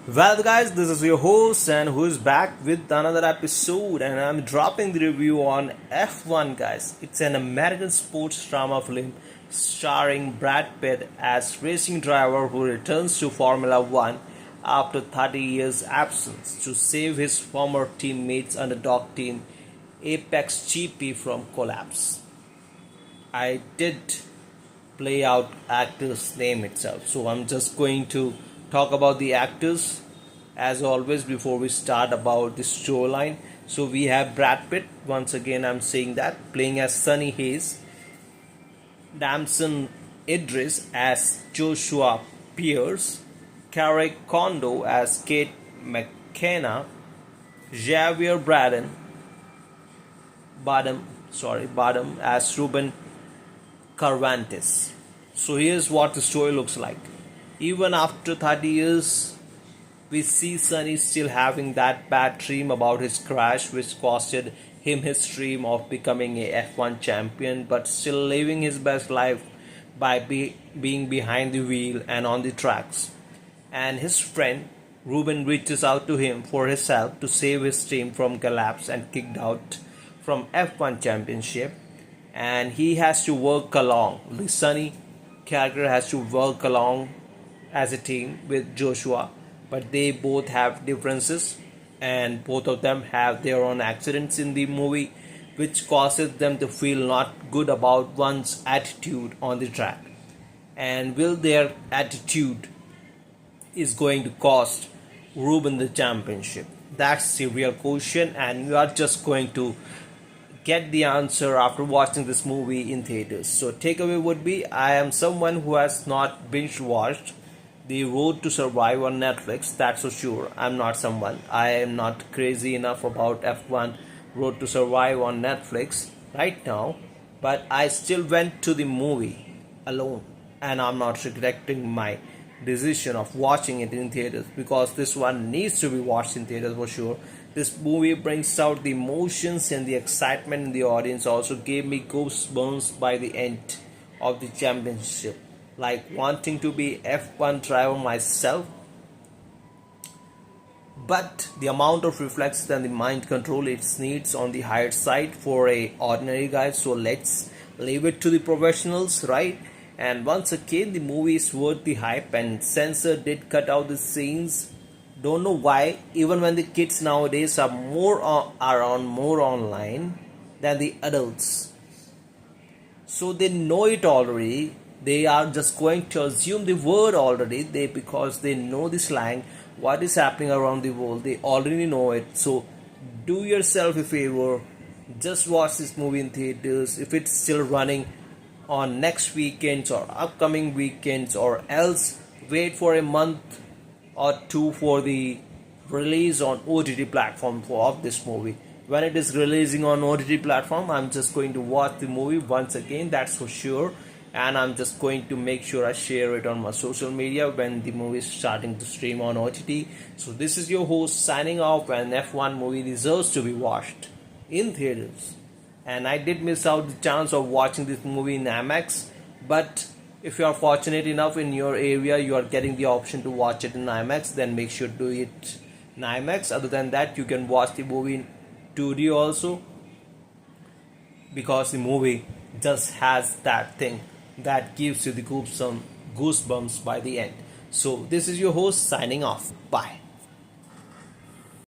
Well, guys, this is your host and who is back with another episode, and I'm dropping the review on F1, guys. It's an American sports drama film starring Brad Pitt as racing driver who returns to Formula One after 30 years absence to save his former teammates underdog team Apex GP from collapse. I did play out actor's name itself. So I'm just going to talk about the actors as always before we start about the storyline. So we have Brad Pitt, once again I'm saying that, playing as Sonny Hayes, Damson Idris as Joshua Pierce, Carrie Kondo as Kate McKenna, Javier Badam as Ruben Carvantes. So here's what the story looks like. Even after 30 years, we see Sonny still having that bad dream about his crash, which costed him his dream of becoming a F1 champion, but still living his best life by being behind the wheel and on the tracks. And his friend Ruben reaches out to him for his help to save his team from collapse and kicked out from F1 championship, and he has to work along. The Sonny character has to work along as a team with Joshua, but they both have differences and both of them have their own accidents in the movie, which causes them to feel not good about one's attitude on the track. And will their attitude is going to cost Ruben the championship? That's the real question, and you are just going to get the answer after watching this movie in theaters. So takeaway would be, I am someone who has not binge watched The Road to Survive on Netflix, that's for sure. I'm not someone. I am not crazy enough about F1 Road to Survive on Netflix right now, but I still went to the movie alone, and I'm not regretting my decision of watching it in theaters, because this one needs to be watched in theaters for sure. This movie brings out the emotions and the excitement in the audience. Also gave me goosebumps by the end of the championship, like wanting to be F1 driver myself. But the amount of reflexes and the mind control it needs on the higher side for a ordinary guy. So let's leave it to the professionals, right? And once again, the movie is worth the hype, and censor did cut out the scenes. Don't know why, even when the kids nowadays are more online than the adults, so they know it already. They are just going to assume the word already, because they know the slang, what is happening around the world, they already know it. So do yourself a favor, just watch this movie in theaters if it's still running on next weekends or upcoming weekends, or else wait for a month or two for the release on OTT platform of this movie. When it is releasing on OTT platform, I'm just going to watch the movie once again, that's for sure. And I'm just going to make sure I share it on my social media when the movie is starting to stream on OTT. So this is your host signing off, and F1 movie deserves to be watched in theaters. And I did miss out the chance of watching this movie in IMAX, but if you are fortunate enough in your area, you are getting the option to watch it in IMAX, then make sure to do it in IMAX. Other than that, you can watch the movie in 2D also, because the movie just has that thing that gives you the goosebumps by the end. So this is your host signing off. Bye.